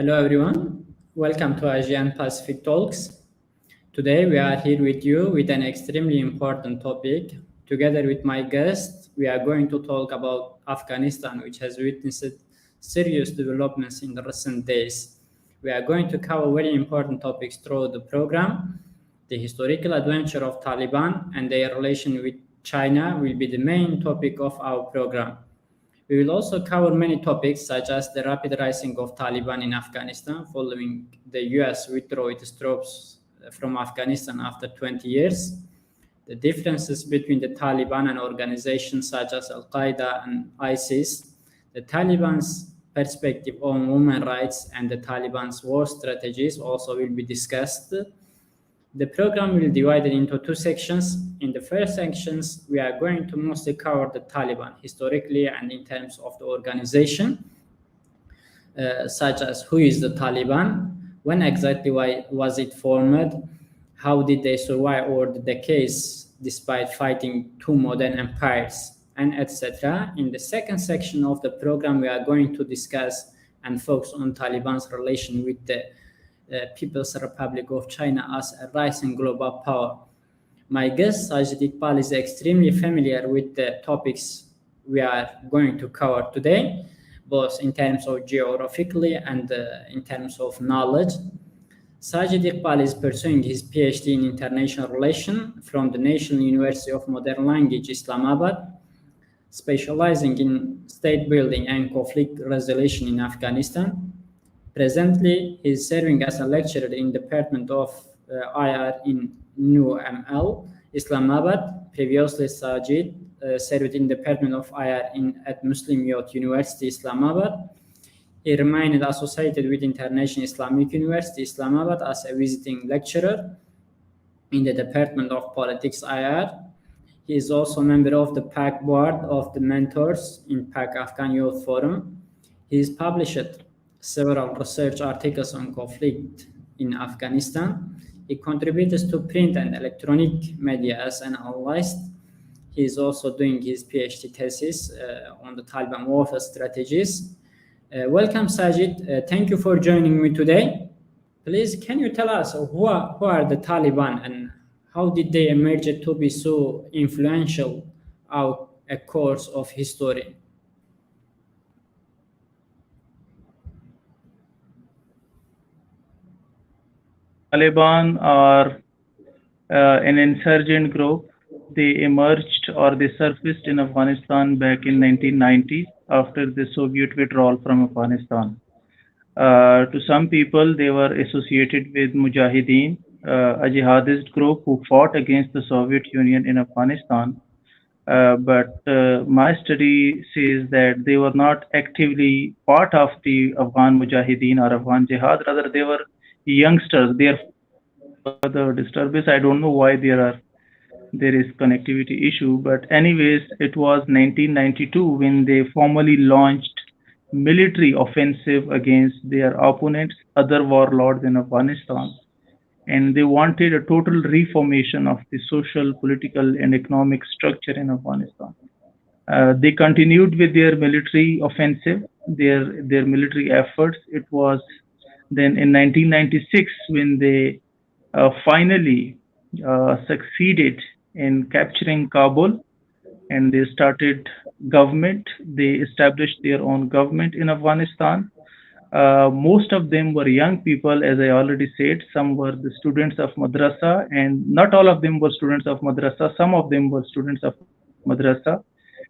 Hello everyone, welcome to ASEAN Pacific Talks. Today we are here with you with an extremely important topic. Together with my guest, we are going to talk about Afghanistan, which has witnessed serious developments in the recent days. We are going to cover very important topics throughout the program. The historical adventure of Taliban and their relation with China will be the main topic of our program. We will also cover many topics such as the rapid rising of Taliban in Afghanistan following the US withdrawal its troops from Afghanistan after 20 years, the differences between the Taliban and organizations such as Al-Qaeda and ISIS, the Taliban's perspective on women's rights and the Taliban's war strategies also will be discussed. The program will be divided into two sections. In the first sections, we are going to mostly cover the Taliban historically and in terms of the organization, such as who is the Taliban, when exactly was it formed, how did they survive over the decades despite fighting two modern empires, and etc. In the second section of the program, we are going to discuss and focus on Taliban's relation with the People's Republic of China as a rising global power. My guest, Sajid Iqbal, is extremely familiar with the topics we are going to cover today, both in terms of geographically and in terms of knowledge. Sajid Iqbal is pursuing his Ph.D. in International Relations from the National University of Modern Language, Islamabad, specializing in state building and conflict resolution in Afghanistan. Presently, he is serving as a lecturer in the Department of IR in NUML, Islamabad. Previously, Sajid served in the Department of IR at Muslim Youth University, Islamabad. He remained associated with International Islamic University, Islamabad as a visiting lecturer in the Department of Politics IR. He is also a member of the Pak Board of Mentors in Pak-Afghan Youth Forum. He has published several research articles on conflict in Afghanistan. He contributes to print and electronic media as an analyst. He is also doing his Ph.D. thesis on the Taliban warfare strategies. Welcome, Sajid. Thank you for joining me today. Please, can you tell us who are the Taliban and how did they emerge to be so influential out a course of history? Taliban are an insurgent group. They emerged or they surfaced in Afghanistan back in 1990 after the Soviet withdrawal from Afghanistan. To some people, they were associated with Mujahideen, a jihadist group who fought against the Soviet Union in Afghanistan. But my study says that they were not actively part of the Afghan Mujahideen or Afghan Jihad. Rather, they were youngsters. The disturbance, I don't know why there is connectivity issue, but anyways, it was 1992 when they formally launched military offensive against their opponents, other warlords in Afghanistan, and they wanted a total reformation of the social, political, and economic structure in Afghanistan. They continued with their military offensive, their military efforts. It was then in 1996 when they finally succeeded in capturing Kabul, and they started government. They established their own government in Afghanistan. Most of them were young people, as I already said. Some were the students of madrasa, and not all of them were students of madrasa. Some of them were students of madrasa,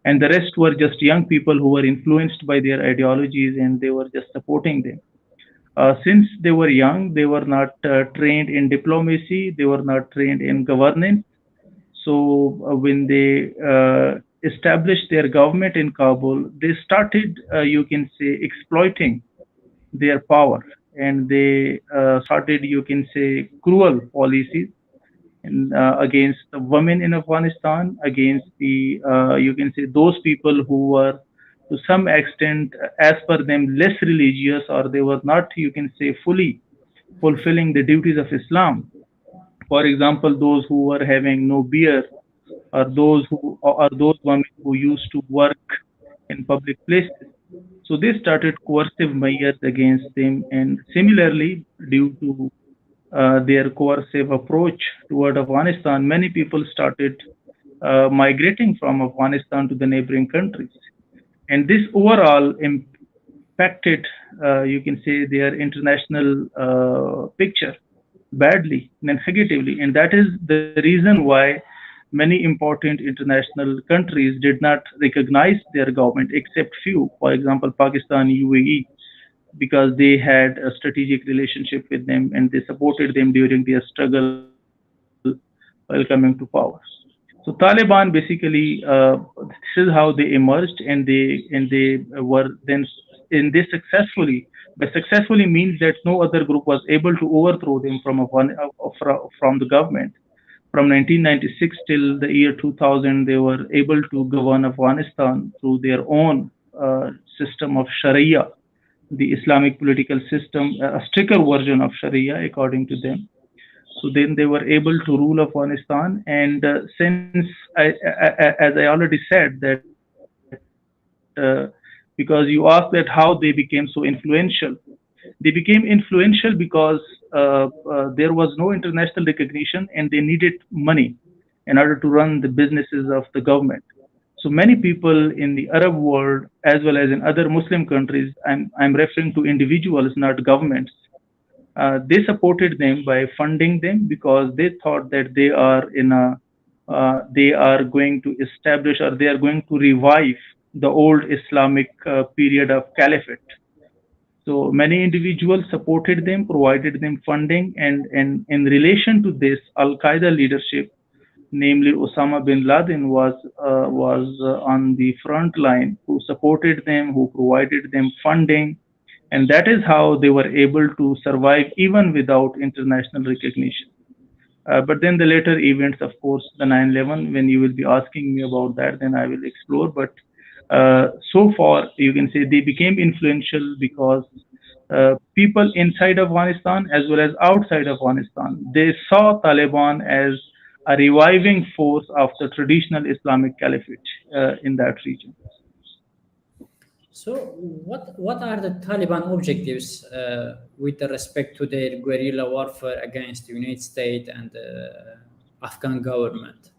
and the rest were just young people who were influenced by their ideologies, and they were just supporting them. Since they were young, they were not trained in diplomacy, they were not trained in governance. So when they established their government in Kabul, they started, you can say, exploiting their power, and they started, you can say, cruel policies against the women in Afghanistan, against the, you can say, those people who were to some extent, as per them, less religious, or they were not, you can say, fully fulfilling the duties of Islam. For example, those who were having no beard, or those women who used to work in public places. So they started coercive measures against them, and similarly, due to their coercive approach toward Afghanistan, many people started migrating from Afghanistan to the neighboring countries. And this overall impacted, you can say, their international picture badly, negatively. And that is the reason why many important international countries did not recognize their government, except few, for example, Pakistan, UAE, because they had a strategic relationship with them and they supported them during their struggle while coming to power. So Taliban basically, this is how they emerged, and they were then, and they successfully, by successfully means that no other group was able to overthrow them from the government. From 1996 till the year 2000, they were able to govern Afghanistan through their own system of Sharia, the Islamic political system, a stricter version of Sharia according to them. So then they were able to rule Afghanistan. And since as I already said, that because you asked that how they became so influential, they became influential because there was no international recognition and they needed money in order to run the businesses of the government. So many people in the Arab world, as well as in other Muslim countries, I'm referring to individuals, not governments, they supported them by funding them because they thought that they are going to establish, or they are going to revive the old Islamic period of caliphate. So many individuals supported them, provided them funding, and in relation to this, Al Qaeda leadership, namely Osama bin Laden, was on the front line, who supported them, who provided them funding, and that is how they were able to survive even without international recognition. But then the later events, of course, the 9/11. When you will be asking me about that, then I will explore. But so far, you can say they became influential because people inside Afghanistan as well as outside Afghanistan, they saw Taliban as a reviving force of the traditional Islamic caliphate in that region. So, what are the Taliban objectives with respect to their guerrilla warfare against the United States and the Afghan government?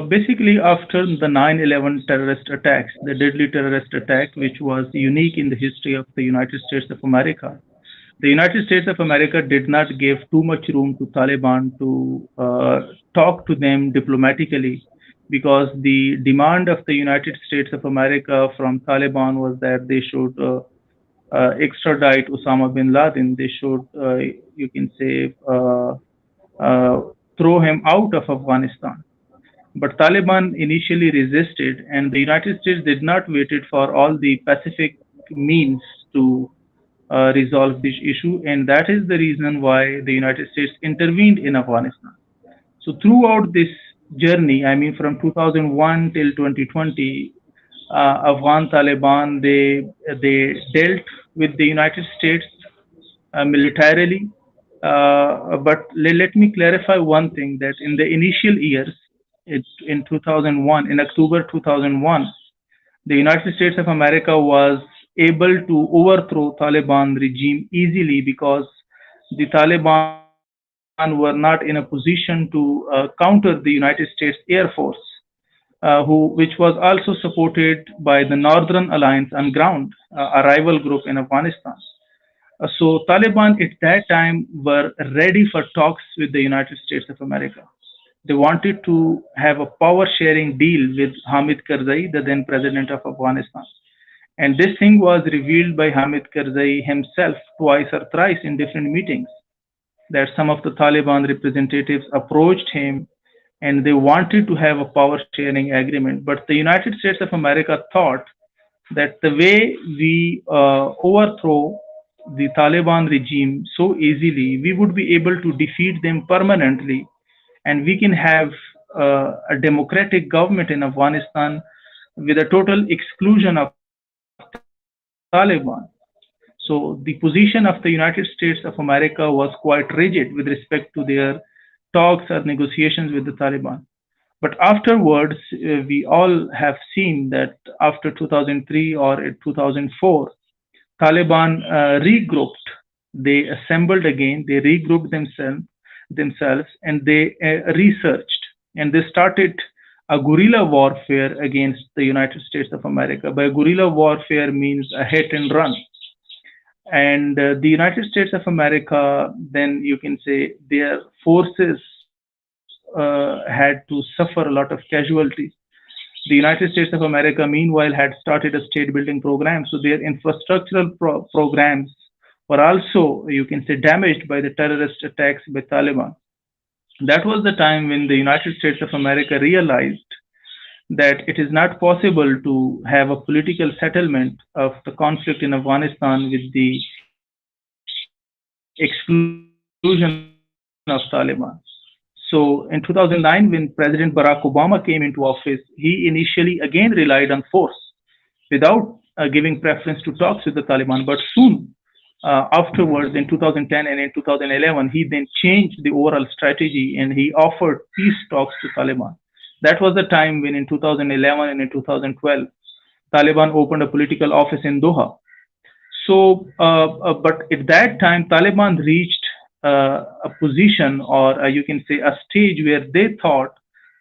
Basically, after the 9/11 terrorist attacks, the deadly terrorist attack, which was unique in the history of the United States of America, the United States of America did not give too much room to Taliban to talk to them diplomatically, because the demand of the United States of America from Taliban was that they should extradite Osama bin Laden. They should, you can say, uh, throw him out of Afghanistan. But Taliban initially resisted, and the United States did not waited for all the pacific means to resolve this issue, and that is the reason why the United States intervened in Afghanistan. So throughout this journey, I mean from 2001 till 2020, Afghan Taliban, they dealt with the United States militarily. But let me clarify one thing, that in the initial years, in 2001, in October 2001, the United States of America was able to overthrow Taliban regime easily because the Taliban were not in a position to counter the United States Air Force, which was also supported by the Northern Alliance on ground, a rival group in Afghanistan. So Taliban at that time were ready for talks with the United States of America. They wanted to have a power sharing deal with Hamid Karzai, the then president of Afghanistan. And this thing was revealed by Hamid Karzai himself twice or thrice in different meetings, that some of the Taliban representatives approached him and they wanted to have a power sharing agreement. But the United States of America thought that the way we overthrow the Taliban regime so easily, we would be able to defeat them permanently, and we can have a democratic government in Afghanistan with a total exclusion of Taliban. So the position of the United States of America was quite rigid with respect to their talks or negotiations with the Taliban. But afterwards, we all have seen that after 2003 or 2004, Taliban regrouped. They assembled again. They regrouped themselves, and they researched, and they started a guerrilla warfare against the United States of America. By guerrilla warfare means a hit and run. And the United States of America, then you can say their forces had to suffer a lot of casualties. The United States of America, meanwhile, had started a state building program. So their infrastructural programs were also, you can say, damaged by the terrorist attacks by Taliban. That was the time when the United States of America realized that it is not possible to have a political settlement of the conflict in Afghanistan with the exclusion of Taliban. So in 2009, when President Barack Obama came into office, he initially again relied on force without giving preference to talks with the Taliban. But soon afterwards, in 2010 and in 2011, he then changed the overall strategy and he offered peace talks to Taliban. That was the time when in 2011 and in 2012, Taliban opened a political office in Doha. So, but at that time, Taliban reached a position, or you can say a stage, where they thought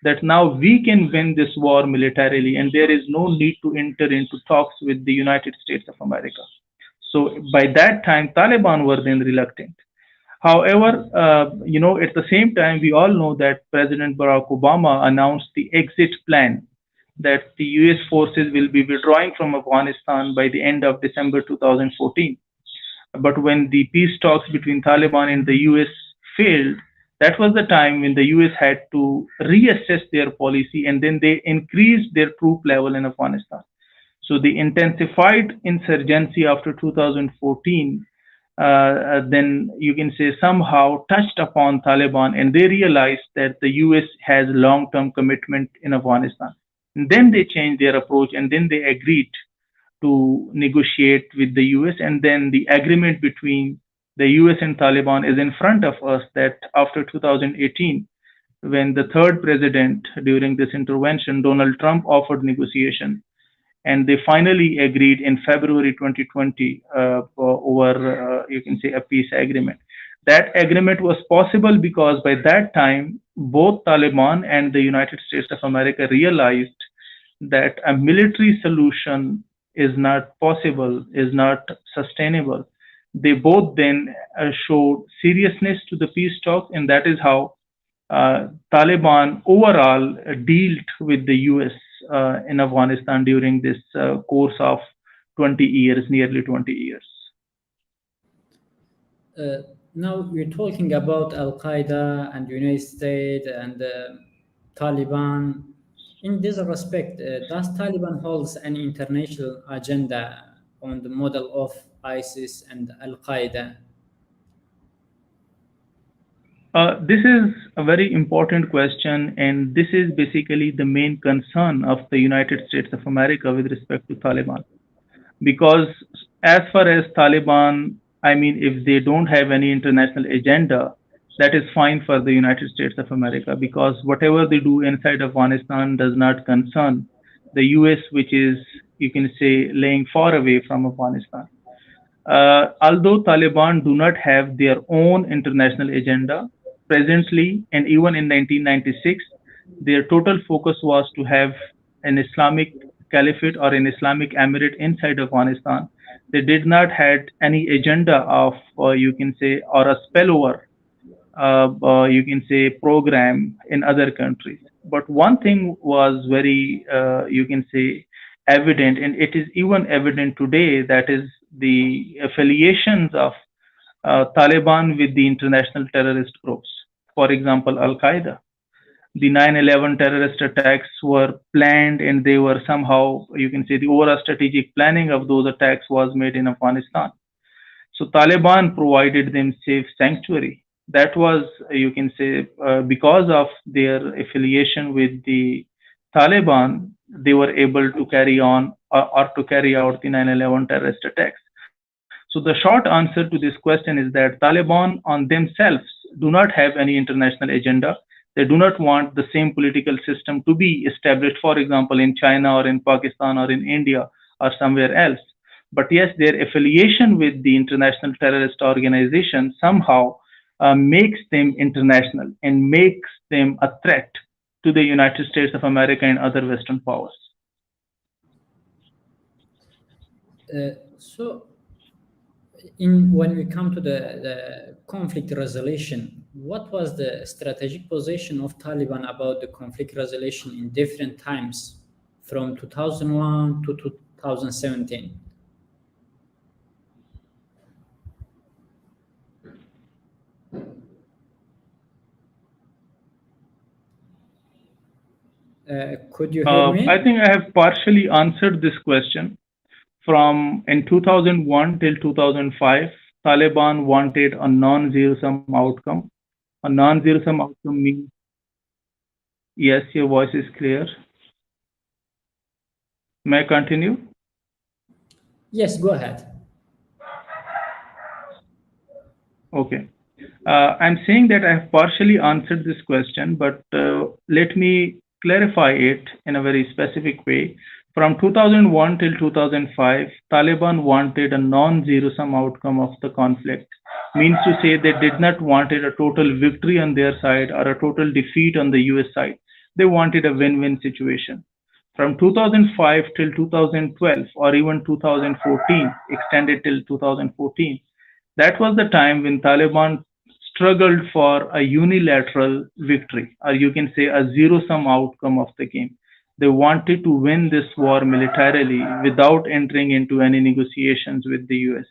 that now we can win this war militarily and there is no need to enter into talks with the United States of America. So by that time, Taliban were then reluctant. However, at the same time, we all know that President Barack Obama announced the exit plan, that the US forces will be withdrawing from Afghanistan by the end of December 2014. But when the peace talks between Taliban and the US failed, that was the time when the US had to reassess their policy, and then they increased their troop level in Afghanistan. So the intensified insurgency after 2014, then you can say somehow touched upon Taliban, and they realized that the US has long-term commitment in Afghanistan. And then they changed their approach, and then they agreed to negotiate with the US. And then the agreement between the US and Taliban is in front of us, that after 2018, when the third president during this intervention, Donald Trump, offered negotiation, and they finally agreed in February 2020 over, you can say, a peace agreement. That agreement was possible because by that time, both Taliban and the United States of America realized that a military solution is not possible, is not sustainable. They both then showed seriousness to the peace talks, and that is how Taliban overall dealt with the US in Afghanistan during this course of 20 years, nearly 20 years. Now we're talking about Al Qaeda and United States and Taliban. In this respect, does Taliban holds an international agenda on the model of ISIS and Al Qaeda? This is a very important question, and this is basically the main concern of the United States of America with respect to Taliban. Because as far as Taliban, I mean, if they don't have any international agenda, that is fine for the United States of America, because whatever they do inside Afghanistan does not concern the US, which is, you can say, laying far away from Afghanistan. Although Taliban do not have their own international agenda presently, and even in 1996, their total focus was to have an Islamic caliphate or an Islamic emirate inside Afghanistan. They did not have any agenda of, you can say, or a spillover, you can say, program in other countries. But one thing was very, you can say, evident, and it is even evident today, that is the affiliations of Taliban with the international terrorist groups. For example, Al Qaeda. The 9/11 terrorist attacks were planned, and they were somehow, you can say, the overall strategic planning of those attacks was made in Afghanistan. So Taliban provided them safe sanctuary. That was, you can say, because of their affiliation with the Taliban, they were able to carry on or to carry out the 9/11 terrorist attacks. So the short answer to this question is that Taliban on themselves do not have any international agenda. They do not want the same political system to be established, for example, in China or in Pakistan or in India or somewhere else. But yes, their affiliation with the international terrorist organization somehow makes them international and makes them a threat to the United States of America and other Western powers. So, when we come to the conflict resolution, what was the strategic position of Taliban about the conflict resolution in different times from 2001 to 2017? Could you hear me? I think I have partially answered this question. From in 2001 till 2005, Taliban wanted a non-zero-sum outcome. A non-zero-sum outcome means, yes, your voice is clear. May I continue? Yes, go ahead. Okay. I'm saying that I have partially answered this question, but let me clarify it in a very specific way. From 2001 till 2005, Taliban wanted a non-zero-sum outcome of the conflict. Means to say they did not wanted a total victory on their side or a total defeat on the US side. They wanted a win-win situation. From 2005 till 2012 or even 2014, extended till 2014, that was the time when Taliban struggled for a unilateral victory, or you can say a zero-sum outcome of the game. They wanted to win this war militarily without entering into any negotiations with the US.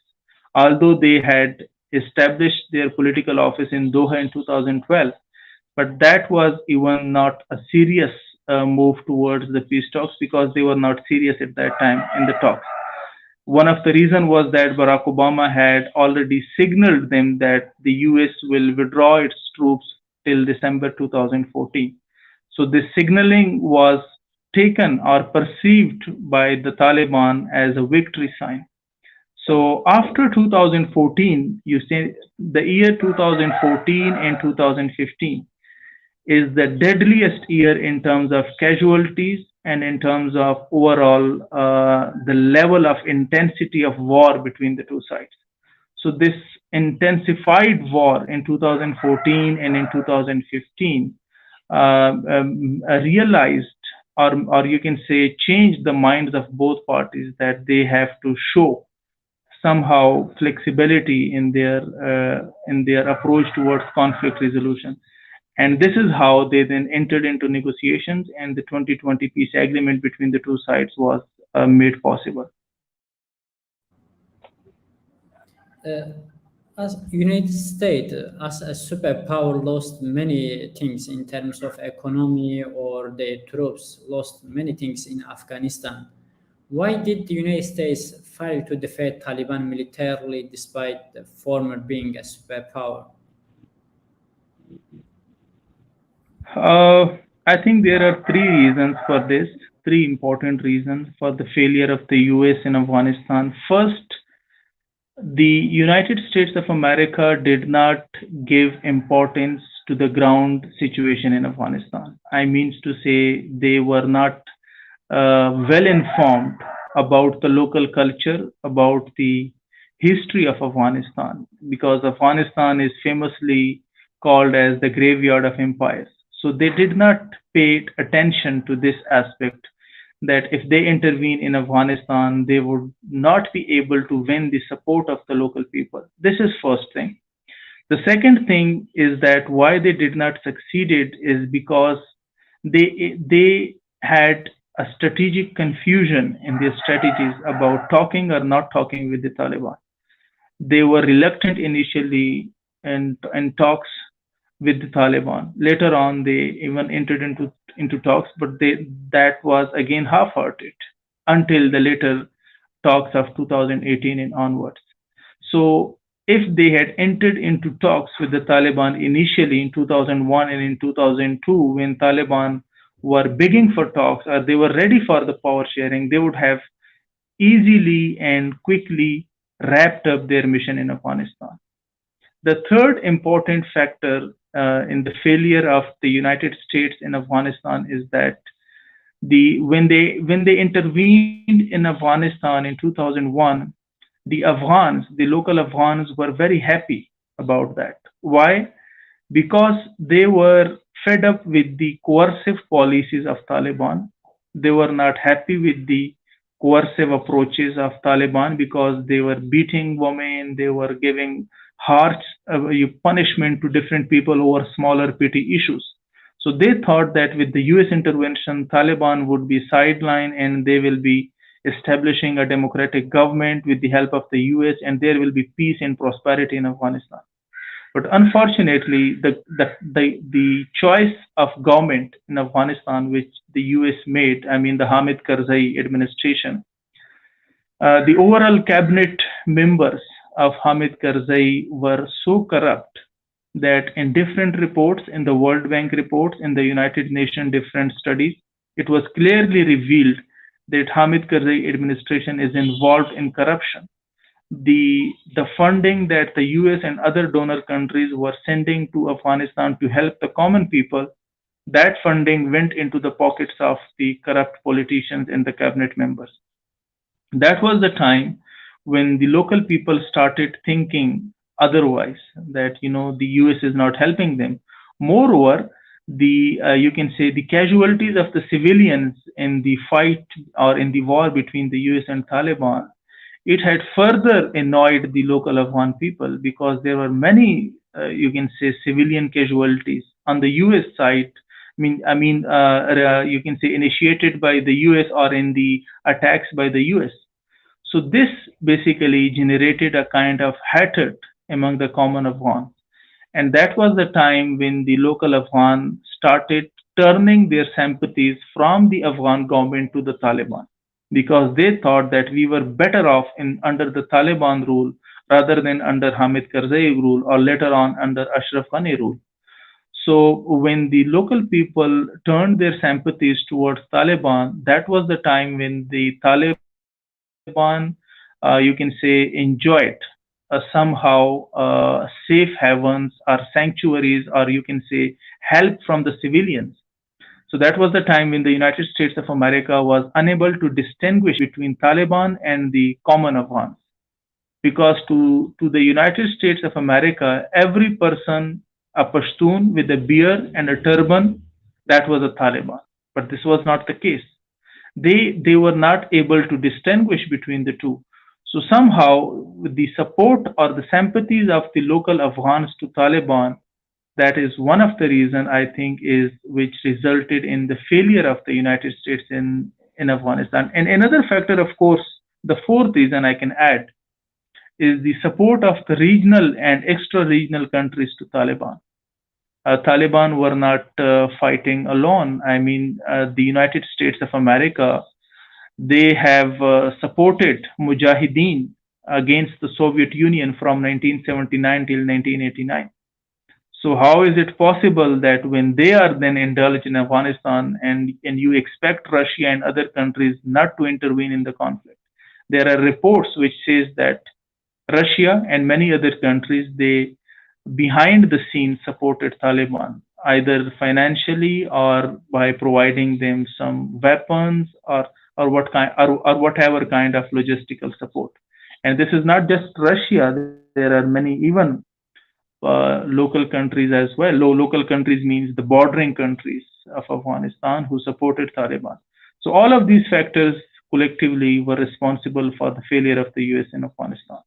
Although they had established their political office in Doha in 2012, but that was even not a serious move towards the peace talks because they were not serious at that time in the talks. One of the reasons was that Barack Obama had already signaled them that the US will withdraw its troops till December 2014. So this signaling was taken or perceived by the Taliban as a victory sign. So after 2014, you say the year 2014 and 2015 is the deadliest year in terms of casualties and in terms of overall the level of intensity of war between the two sides. So this intensified war in 2014 and in 2015 realized, or you can say changed the minds of both parties that they have to show somehow flexibility in their approach towards conflict resolution. And this is how they then entered into negotiations, and the 2020 peace agreement between the two sides was made possible. As United States, as a superpower, lost many things in terms of economy, or their troops lost many things in Afghanistan. Why did the United States fail to defeat Taliban militarily despite the former being a superpower? I think there are three reasons for this, three important reasons for the failure of the US in Afghanistan. First, the United States of America did not give importance to the ground situation in Afghanistan. I mean to say they were not well informed about the local culture, about the history of Afghanistan, because Afghanistan is famously called as the graveyard of empires. So they did not pay attention to this aspect, that if they intervene in Afghanistan, they would not be able to win the support of the local people. This is first thing. The second thing is that why they did not succeeded is because they had a strategic confusion in their strategies about talking or not talking with the Taliban. They were reluctant initially in talks with the Taliban. Later on, they even entered into talks, but that was again half-hearted until the later talks of 2018 and onwards. So if they had entered into talks with the Taliban initially in 2001 and in 2002, when Taliban were begging for talks or they were ready for the power sharing, they would have easily and quickly wrapped up their mission in Afghanistan. The third important factor in the failure of the United States in Afghanistan is that when they intervened in Afghanistan in 2001, the Afghans, the local Afghans, were very happy about that. Why? Because they were fed up with the coercive policies of Taliban. They were not happy with the coercive approaches of Taliban because they were beating women, they were giving harsh punishment to different people over smaller petty issues. So they thought that with the US intervention, Taliban would be sidelined and they will be establishing a democratic government with the help of the US, and there will be peace and prosperity in Afghanistan. But unfortunately, the choice of government in Afghanistan, which the US made, I mean the Hamid Karzai administration, the overall cabinet members of Hamid Karzai were so corrupt that in different reports, in the World Bank reports, in the United Nations different studies, it was clearly revealed that Hamid Karzai administration is involved in corruption. The funding that the US and other donor countries were sending to Afghanistan to help the common people, that funding went into the pockets of the corrupt politicians and the cabinet members. That was the time when the local people started thinking otherwise, that the US is not helping them. Moreover, you can say the casualties of the civilians in the fight or in the war between the US and Taliban, it had further annoyed the local Afghan people because there were many, you can say, civilian casualties on the US side. You can say initiated by the US or in the attacks by the US. So this basically generated a kind of hatred among the common Afghans. And that was the time when the local Afghan started turning their sympathies from the Afghan government to the Taliban, because they thought that we were better off under the Taliban rule rather than under Hamid Karzai rule or later on under Ashraf Ghani rule. So when the local people turned their sympathies towards Taliban, that was the time when the Taliban, you can say, enjoyed somehow safe havens or sanctuaries, or you can say help from the civilians. So that was the time when the United States of America was unable to distinguish between Taliban and the common Afghans. Because to the United States of America, every person, a Pashtun with a beard and a turban, that was a Taliban. But this was not the case. They were not able to distinguish between the two. So somehow, with the support or the sympathies of the local Afghans to Taliban, that is one of the reason I think is which resulted in the failure of the United States in Afghanistan. And another factor, of course, the fourth reason I can add is the support of the regional and extra-regional countries to Taliban. Taliban were not fighting alone. I mean, the United States of America, they have supported Mujahideen against the Soviet Union from 1979 till 1989. So how is it possible that when they are then indulged in Afghanistan and you expect Russia and other countries not to intervene in the conflict? There are reports which says that Russia and many other countries, they behind the scenes supported Taliban, either financially or by providing them some weapons or whatever kind of logistical support. And this is not just Russia. There are many even local countries as well. Local countries means the bordering countries of Afghanistan who supported Taliban. So all of these factors collectively were responsible for the failure of the US in Afghanistan.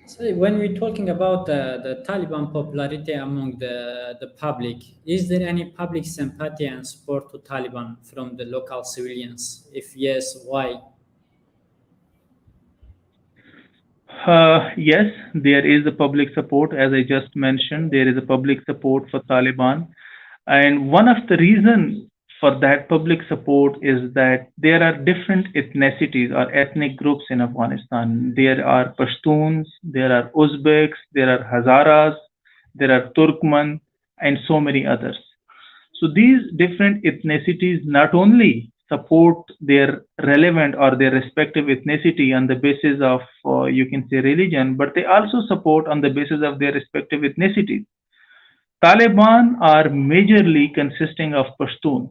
So when we're talking about the Taliban popularity among the public, is there any public sympathy and support to Taliban from the local civilians? If yes, why? Yes, there is a public support. As I just mentioned, there is a public support for Taliban. And one of the reasons for that public support is that there are different ethnicities or ethnic groups in Afghanistan. There are Pashtuns, there are Uzbeks, there are Hazaras, there are Turkmen, and so many others. So these different ethnicities not only support their relevant or their respective ethnicity on the basis of, you can say, religion, but they also support on the basis of their respective ethnicities. Taliban are majorly consisting of Pashtuns.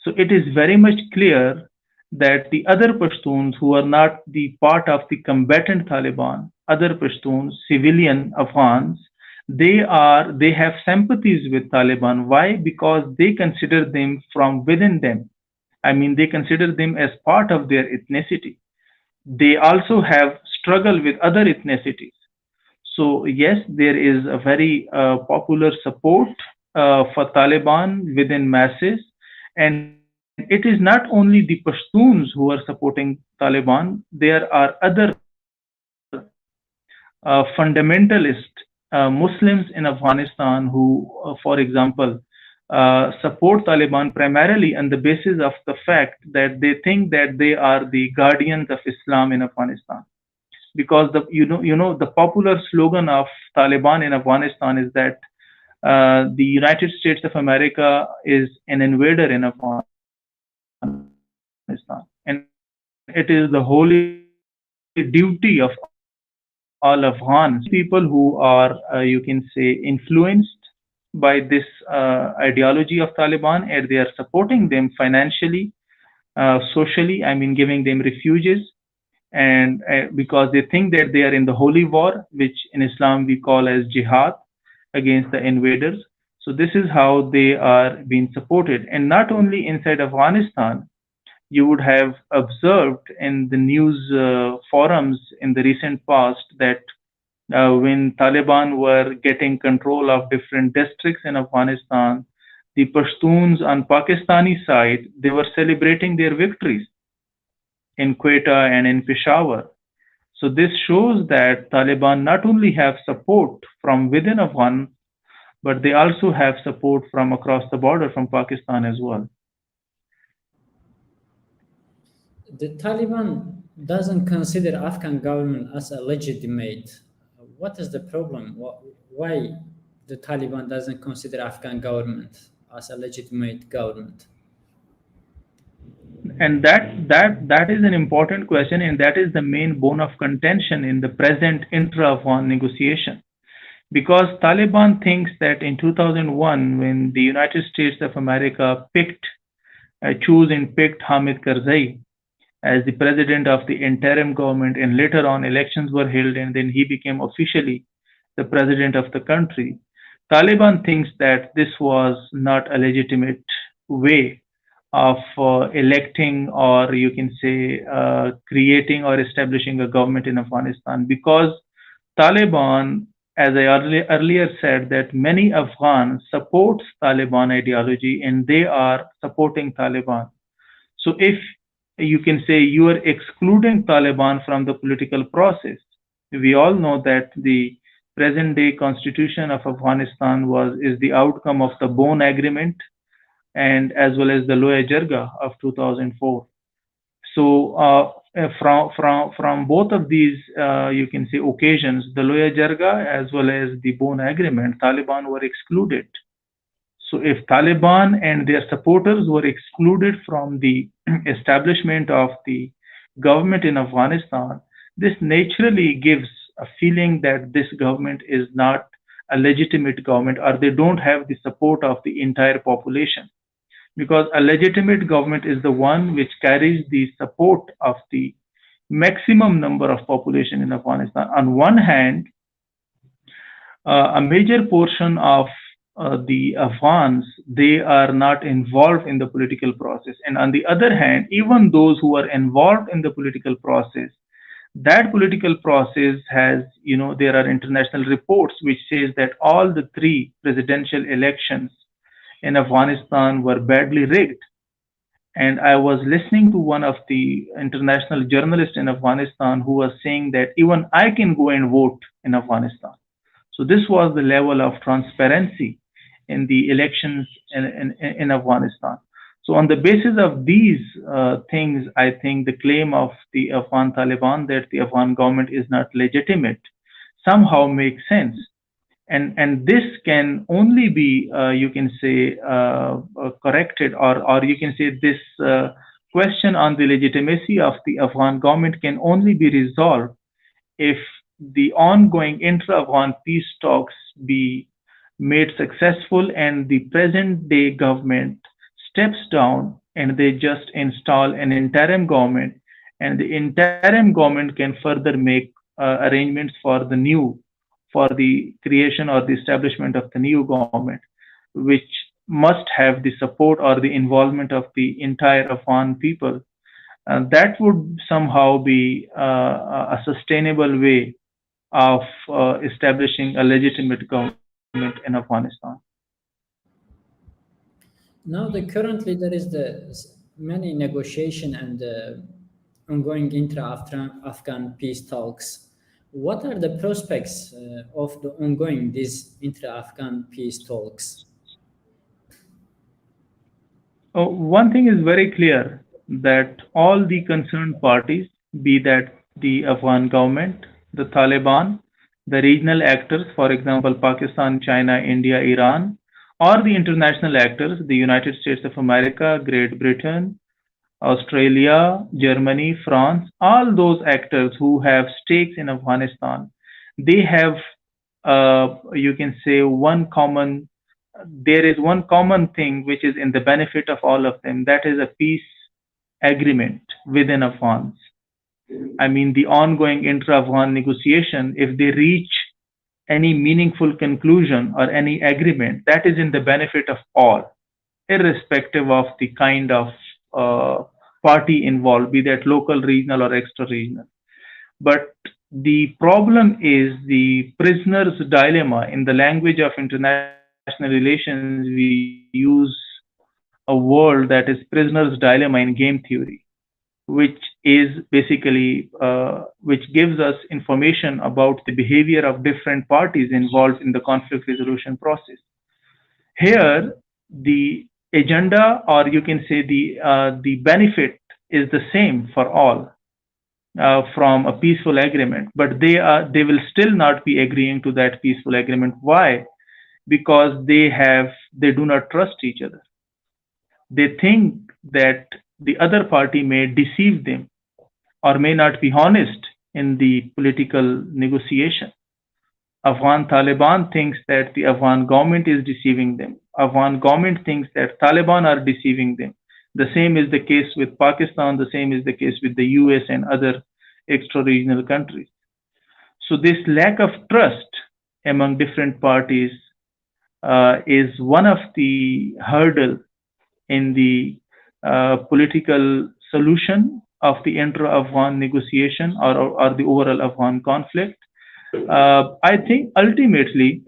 So it is very much clear that the other Pashtuns who are not the part of the combatant Taliban, other Pashtuns, civilian Afghans, they have sympathies with Taliban. Why? Because they consider them from within them. I mean, they consider them as part of their ethnicity. They also have struggle with other ethnicities. So yes, there is a very popular support for Taliban within masses, and it is not only the Pashtuns who are supporting Taliban. There are other fundamentalist Muslims in Afghanistan who, for example, support Taliban primarily on the basis of the fact that they think that they are the guardians of Islam in Afghanistan. Because the popular slogan of Taliban in Afghanistan is that the United States of America is an invader in Afghanistan, and it is the holy duty of all Afghans. People who are, you can say, influenced by this ideology of Taliban, and they are supporting them financially, socially. I mean, giving them refuges, and because they think that they are in the holy war, which in Islam we call as jihad against the invaders. So this is how they are being supported. And not only inside Afghanistan, you would have observed in the news forums in the recent past that when Taliban were getting control of different districts in Afghanistan, the Pashtuns on Pakistani side, they were celebrating their victories in Quetta and in Peshawar. So this shows that Taliban not only have support from within Afghan, but they also have support from across the border from Pakistan as well. The Taliban doesn't consider Afghan government as a legitimate. What is the problem? Why the Taliban doesn't consider Afghan government as a legitimate government? And that is an important question, and that is the main bone of contention in the present intra-Afghan negotiation. Because Taliban thinks that in 2001, when the United States of America picked Hamid Karzai as the president of the interim government, and later on elections were held, and then he became officially the president of the country. Taliban thinks that this was not a legitimate way of electing, or you can say creating or establishing a government in Afghanistan, because Taliban, as I earlier said, that many Afghans supports Taliban ideology and they are supporting Taliban. So if you can say you are excluding Taliban from the political process, we all know that the present day constitution of Afghanistan is the outcome of the Bonn Agreement and as well as the Loya Jirga of 2004. So from both of these, you can say occasions, the Loya Jirga as well as the Bonn Agreement, Taliban were excluded. So if Taliban and their supporters were excluded from the establishment of the government in Afghanistan, this naturally gives a feeling that this government is not a legitimate government, or they don't have the support of the entire population. Because a legitimate government is the one which carries the support of the maximum number of population in Afghanistan. On one hand, a major portion of the Afghans, they are not involved in the political process. And on the other hand, even those who are involved in the political process, that political process has, there are international reports which says that all the three presidential elections in Afghanistan were badly rigged. And I was listening to one of the international journalists in Afghanistan who was saying that even I can go and vote in Afghanistan. So this was the level of transparency in the elections in Afghanistan. So on the basis of these things, I think the claim of the Afghan Taliban that the Afghan government is not legitimate somehow makes sense. and this can only be you can say corrected, or you can say this question on the legitimacy of the Afghan government can only be resolved if the ongoing intra-Afghan peace talks be made successful and the present day government steps down and they just install an interim government, and the interim government can further make arrangements for the creation or the establishment of the new government, which must have the support or the involvement of the entire Afghan people. That would somehow be a sustainable way of establishing a legitimate government in Afghanistan. Now, currently there is many negotiation and ongoing intra-Afghan peace talks. What are the prospects of the ongoing these intra-Afghan peace talks? One thing is very clear, that all the concerned parties, be that the Afghan government, the Taliban, the regional actors, for example, Pakistan, China, India, Iran, or the international actors, the United States of America, Great Britain, Australia, Germany, France, all those actors who have stakes in Afghanistan, they have, you can say, there is one common thing which is in the benefit of all of them. That is a peace agreement within Afghans. I mean, the ongoing intra-Afghan negotiation, if they reach any meaningful conclusion or any agreement, that is in the benefit of all, irrespective of the kind of party involved, be that local, regional, or extra-regional. But the problem is the prisoner's dilemma. In the language of international relations, we use a word that is prisoner's dilemma in game theory, which is basically which gives us information about the behavior of different parties involved in the conflict resolution process. Here, the agenda, or you can say the benefit, is the same for all from a peaceful agreement, but they will still not be agreeing to that peaceful agreement. Why? Because they do not trust each other. They think that the other party may deceive them or may not be honest in the political negotiation. Afghan Taliban thinks that the Afghan government is deceiving them. Afghan government thinks that Taliban are deceiving them. The same is the case with Pakistan. The same is the case with the US and other extra-regional countries. So this lack of trust among different parties is one of the hurdle in the political solution of the intra-Afghan negotiation or the overall Afghan conflict. I think ultimately,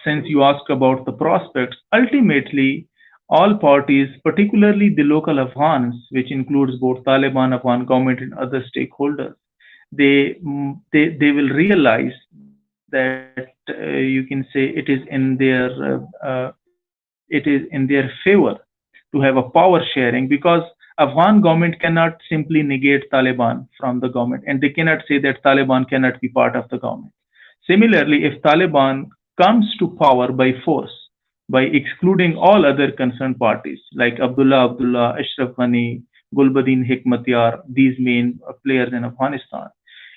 since you asked about the prospects, ultimately all parties, particularly the local Afghans, which includes both Taliban, Afghan government, and other stakeholders, they will realize that you can say it is in their favor to have a power sharing, because Afghan government cannot simply negate Taliban from the government, and they cannot say that Taliban cannot be part of the government. Similarly, if Taliban comes to power by force, by excluding all other concerned parties like Abdullah, Ashraf Ghani, Gulbuddin Hekmatyar, these main players in Afghanistan,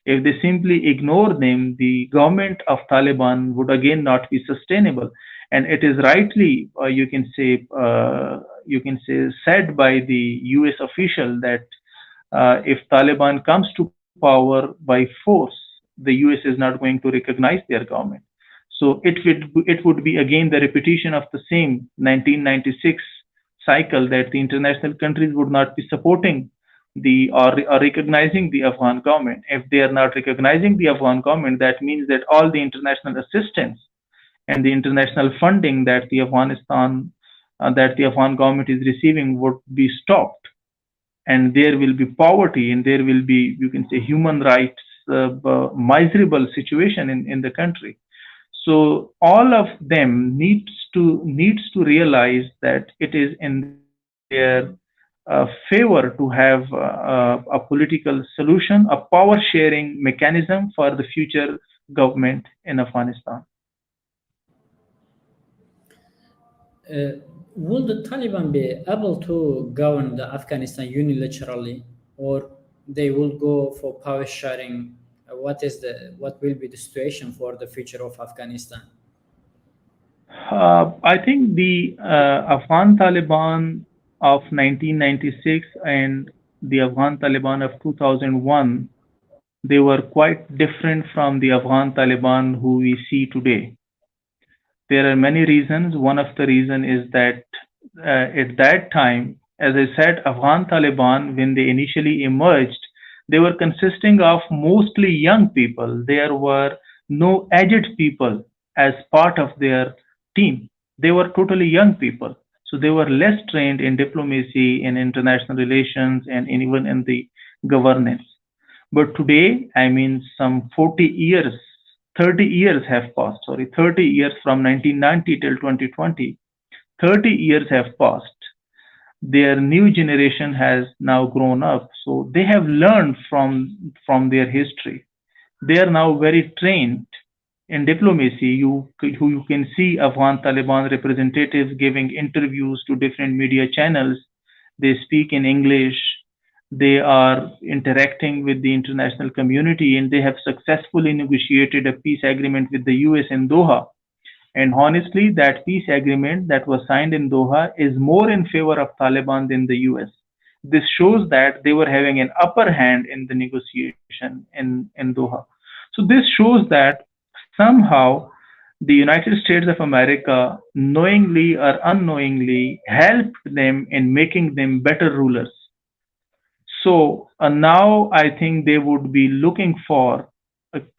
if they simply ignore them, the government of Taliban would again not be sustainable. And it is rightly, you can say, said by the U.S. official that if Taliban comes to power by force, the U.S. is not going to recognize their government. So it would be again the repetition of the same 1996 cycle, that the international countries would not be supporting or recognizing the Afghan government. If they are not recognizing the Afghan government, that means that all the international assistance and the international funding that the Afghan government is receiving would be stopped, and there will be poverty, and there will be, you can say, human rights miserable situation in the country. So all of them needs to realize that it is in their favor to have a political solution, a power sharing mechanism for the future government in Afghanistan. Will the Taliban be able to govern the Afghanistan unilaterally, or they will go for power sharing? What will be the situation for the future of Afghanistan? I think the Afghan Taliban of 1996 and the Afghan Taliban of 2001, they were quite different from the Afghan Taliban who we see today. There are many reasons. One of the reason is that at that time, as I said, Afghan Taliban, when they initially emerged, they were consisting of mostly young people. There were no aged people as part of their team. They were totally young people. So they were less trained in diplomacy, in international relations, and even in the governance. But today, I mean, some 40 years, 30 years have passed, sorry, 30 years from 1990 till 2020, 30 years have passed. Their new generation has now grown up, so they have learned from their history. They are now very trained in diplomacy. You can see Afghan Taliban representatives giving interviews to different media channels. They speak in English. They are interacting with the international community, and they have successfully negotiated a peace agreement with the US in Doha. And honestly, that peace agreement that was signed in Doha is more in favor of Taliban than the US. This shows that they were having an upper hand in the negotiation in Doha. So this shows that somehow the United States of America, knowingly or unknowingly, helped them in making them better rulers. So now I think they would be looking for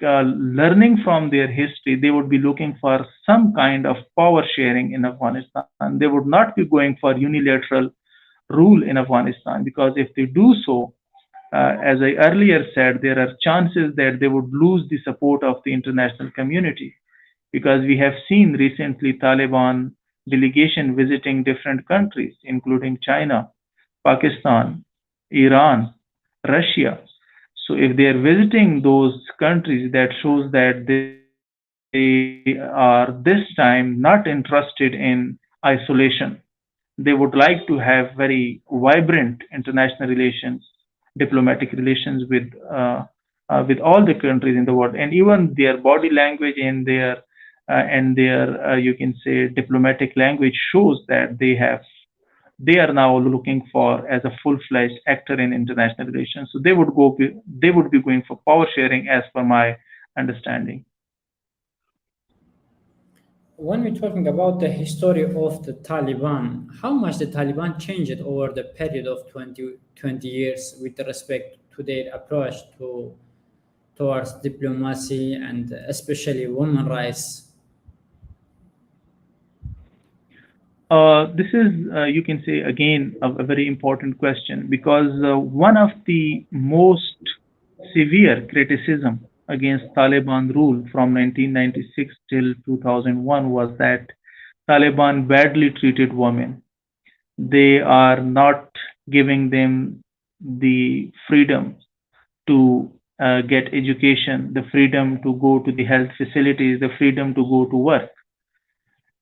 learning from their history. They would be looking for some kind of power sharing in Afghanistan. They would not be going for unilateral rule in Afghanistan, because if they do so, as I earlier said, there are chances that they would lose the support of the international community, because we have seen recently Taliban delegation visiting different countries, including China, Pakistan, Iran, Russia. So if they are visiting those countries, that shows that they are this time not interested in isolation. They would like to have very vibrant international relations, diplomatic relations with all the countries in the world, and even their body language and their you can say diplomatic language shows that they are now looking for as a full-fledged actor in international relations. So they would be going for power sharing, as per my understanding. When we're talking about the history of the Taliban, how much the Taliban changed over the period of 20 years with respect to their approach towards diplomacy and especially women rights? This is, you can say, again, a very important question, because one of the most severe criticism against Taliban rule from 1996 till 2001 was that Taliban badly treated women. They are not giving them the freedom to get education, the freedom to go to the health facilities, the freedom to go to work.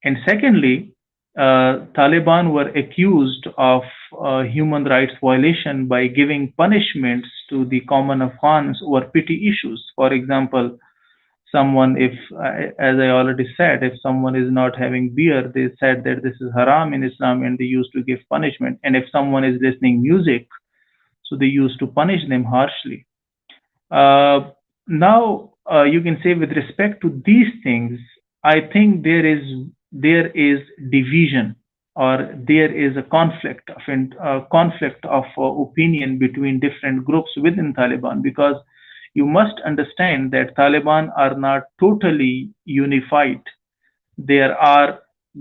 And secondly, Taliban were accused of human rights violation by giving punishments to the common Afghans over petty issues. For example, someone, if, as I already said, if someone is not having beer, they said that this is haram in Islam, and they used to give punishment. And if someone is listening music, so they used to punish them harshly. Now, you can say, with respect to these things, I think there is division, or there is a conflict of opinion between different groups within Taliban, because you must understand that Taliban are not totally unified. There are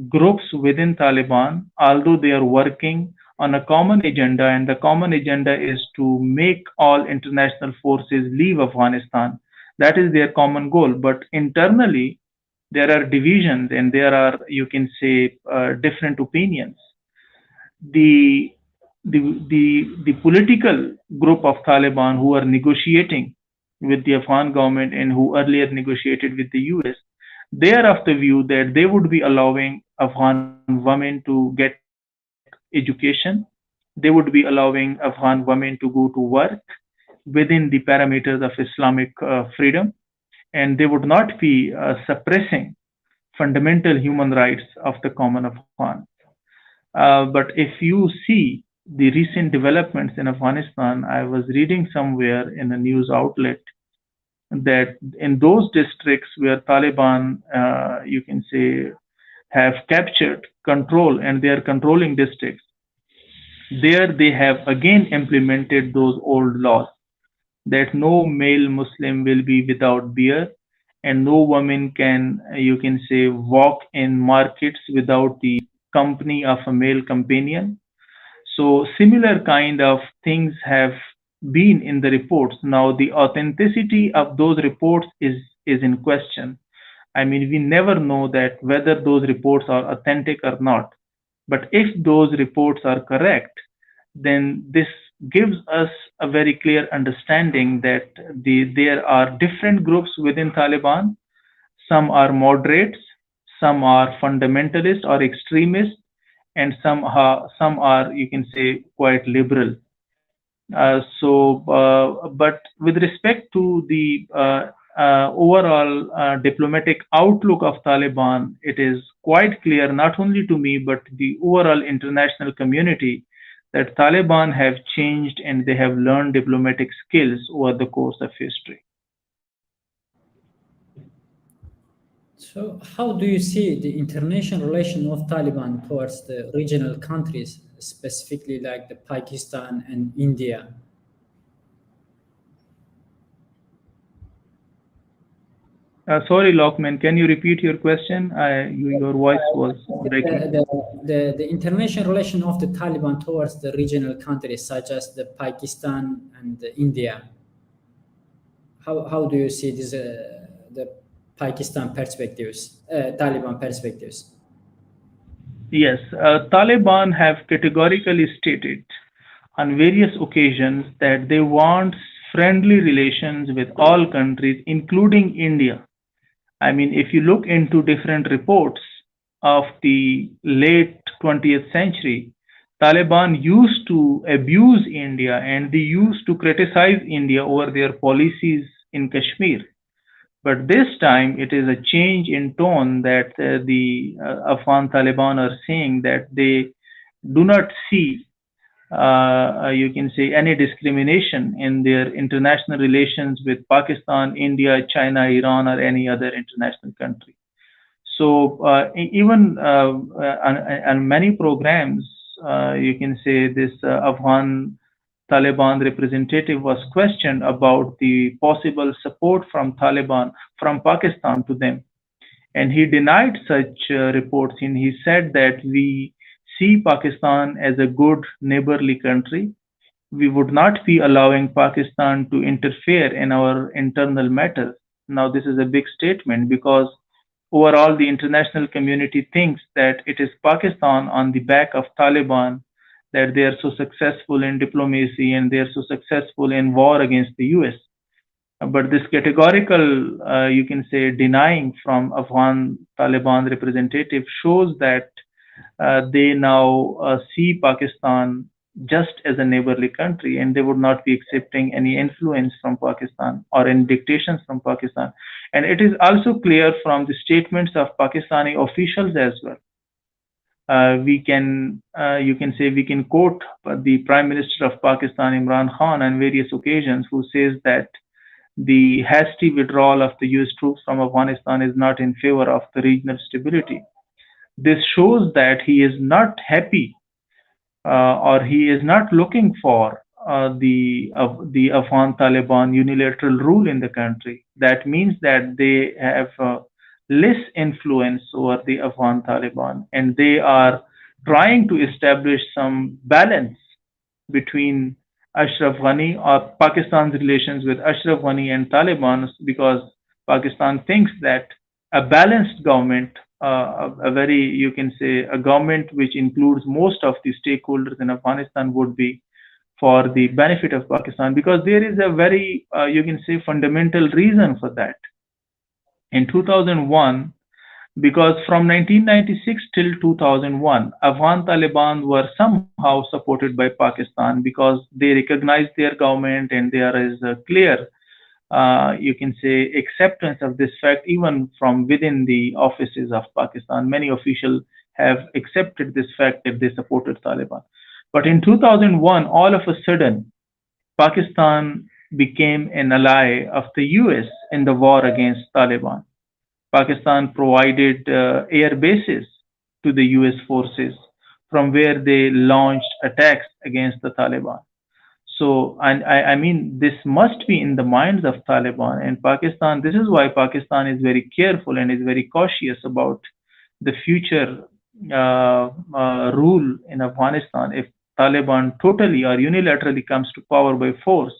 groups within Taliban, although they are working on a common agenda, and the common agenda is to make all international forces leave Afghanistan. That is their common goal. But internally, there are divisions, and there are, you can say, different opinions. The, the political group of Taliban who are negotiating with the Afghan government, and who earlier negotiated with the US, They are of the view that they would be allowing Afghan women to get education. They would be allowing Afghan women to go to work within the parameters of Islamic freedom, and they would not be suppressing fundamental human rights of the common Afghan. But if you see the recent developments in Afghanistan, I was reading somewhere in a news outlet that in those districts where Taliban, you can say, have captured control and they are controlling districts, there they have again implemented those old laws that no male Muslim will be without beard and no woman can, you can say, walk in markets without the company of a male companion. So similar kind of things have been in the reports. Now the authenticity of those reports is in question. I mean, we never know that whether those reports are authentic or not. But if those reports are correct, then this gives us a very clear understanding that there are different groups within Taliban. Some are moderates, some are fundamentalist or extremist, and some are, you can say, quite liberal. But with respect to the overall diplomatic outlook of Taliban, it is quite clear, not only to me, but the overall international community, that Taliban have changed and they have learned diplomatic skills over the course of history. So, how do you see the international relation of Taliban towards the regional countries, specifically like the Pakistan and India? Sorry, Lokman, can you repeat your question? Your voice was breaking. The international relation of the Taliban towards the regional countries such as the Pakistan and the India. How do you see this, the Pakistan perspectives, Taliban perspectives? Yes, Taliban have categorically stated on various occasions that they want friendly relations with all countries, including India. I mean, if you look into different reports of the late 20th century, Taliban used to abuse India and they used to criticize India over their policies in Kashmir. But this time it is a change in tone that the Afghan Taliban are saying that they do not see, you can say, any discrimination in their international relations with Pakistan, India, China, Iran, or any other international country. So even on many programs, you can say this Afghan Taliban representative was questioned about the possible support from Taliban from Pakistan to them, and he denied such reports. And he said that we see Pakistan as a good neighborly country. We would not be allowing Pakistan to interfere in our internal matters. Now, this is a big statement because overall the international community thinks that it is Pakistan on the back of Taliban that they are so successful in diplomacy and they are so successful in war against the US. But this categorical, you can say, denying from Afghan Taliban representative shows that they now see Pakistan just as a neighborly country and they would not be accepting any influence from Pakistan or any dictations from Pakistan. And it is also clear from the statements of Pakistani officials as well. You can say, we can quote the Prime Minister of Pakistan, Imran Khan, on various occasions, who says that the hasty withdrawal of the US troops from Afghanistan is not in favor of the regional stability. This shows that he is not happy or he is not looking for the Afghan Taliban unilateral rule in the country. That means that they have less influence over the Afghan Taliban, and they are trying to establish some balance between Ashraf Ghani or Pakistan's relations with Ashraf Ghani and Taliban, because Pakistan thinks that a balanced government, a very, you can say, a government which includes most of the stakeholders in Afghanistan would be for the benefit of Pakistan, because there is a very, you can say, fundamental reason for that. In 2001, because from 1996 till 2001, Afghan Taliban were somehow supported by Pakistan because they recognized their government and there is a clear, you can say, acceptance of this fact even from within the offices of Pakistan. Many officials have accepted this fact that they supported Taliban. But in 2001, all of a sudden, Pakistan became an ally of the US in the war against Taliban. Pakistan provided air bases to the US forces from where they launched attacks against the Taliban. So, and I mean, this must be in the minds of Taliban and Pakistan. This is why Pakistan is very careful and is very cautious about the future rule in Afghanistan. If Taliban totally or unilaterally comes to power by force,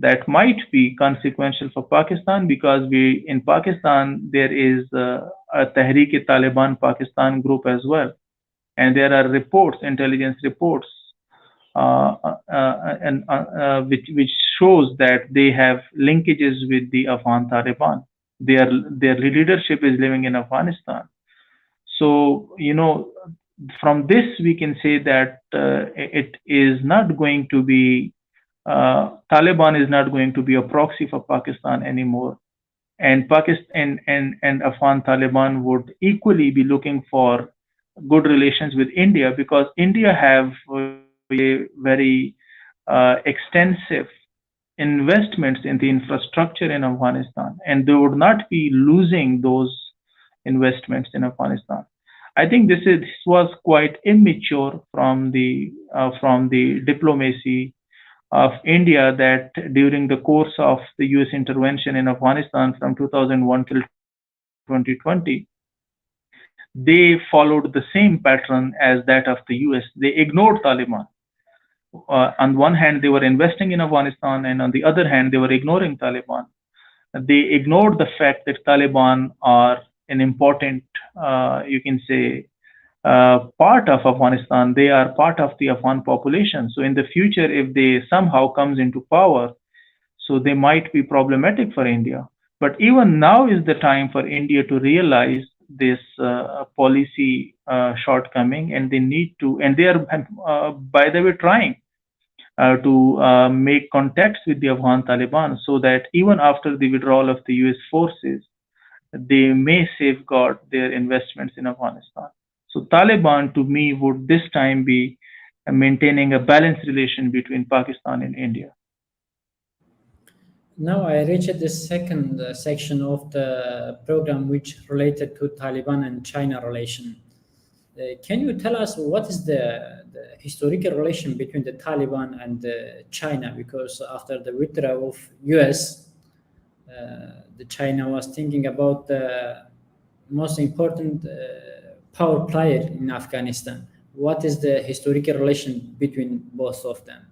that might be consequential for Pakistan because we in Pakistan there is a Tehreek-e-Taliban Pakistan group as well, and there are reports, intelligence reports, and which shows that they have linkages with the Afghan Taliban. Their leadership is living in Afghanistan. So from this we can say that it is not going to be Taliban is not going to be a proxy for Pakistan anymore, and Pakistan and Afghan Taliban would equally be looking for good relations with India because India have a very extensive investments in the infrastructure in Afghanistan, and they would not be losing those investments in Afghanistan. I think this was quite immature from the diplomacy of India that during the course of the US intervention in Afghanistan from 2001 till 2020, they followed the same pattern as that of the US. They ignored Taliban. On one hand, they were investing in Afghanistan, and on the other hand, they were ignoring Taliban. They ignored the fact that Taliban are an important, you can say, part of Afghanistan. They are part of the Afghan population. So in the future, if they somehow comes into power, so they might be problematic for India. But even now is the time for India to realize this policy shortcoming, and they need to, and they are, by the way, trying to make contacts with the Afghan Taliban so that even after the withdrawal of the US forces, they may safeguard their investments in Afghanistan. So Taliban, to me, would this time be maintaining a balanced relation between Pakistan and India. Now I reached the second section of the program, which related to Taliban and China relation. Can you tell us what is the historical relation between the Taliban and China? Because after the withdrawal of US, the China was thinking about the most important power player in Afghanistan. What is the historical relation between both of them?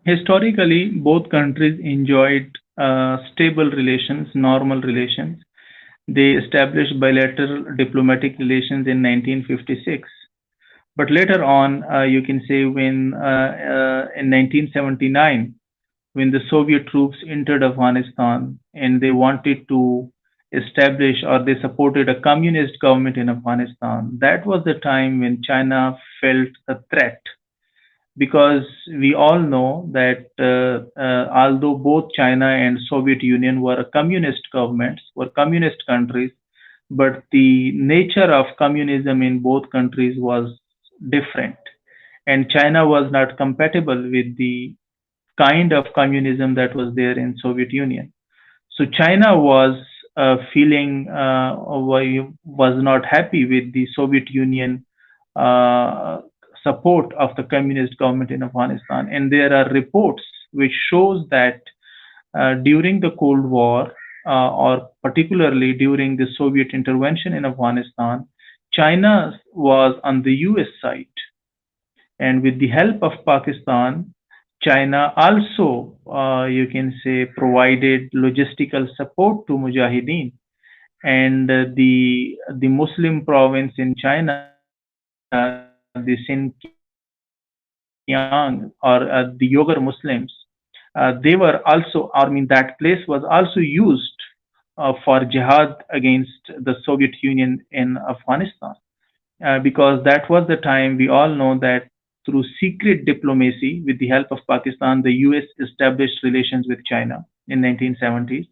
Historically, both countries enjoyed stable relations, normal relations. They established bilateral diplomatic relations in 1956. But later on, you can say when in 1979, when the Soviet troops entered Afghanistan and they wanted to establish or they supported a communist government in Afghanistan, that was the time when China felt a threat because we all know that although both China and Soviet Union were communist governments, were communist countries, but the nature of communism in both countries was different. And China was not compatible with the kind of communism that was there in Soviet Union. So China was feeling was not happy with the Soviet Union support of the communist government in Afghanistan. And there are reports which shows that during the Cold War, or particularly during the Soviet intervention in Afghanistan, China was on the US side. And with the help of Pakistan, China also, you can say, provided logistical support to Mujahideen. And the Muslim province in China, the Xinjiang or the Uyghur Muslims, they were also, I mean, that place was also used for jihad against the Soviet Union in Afghanistan. Because that was the time we all know that through secret diplomacy, with the help of Pakistan, the US established relations with China in 1970s.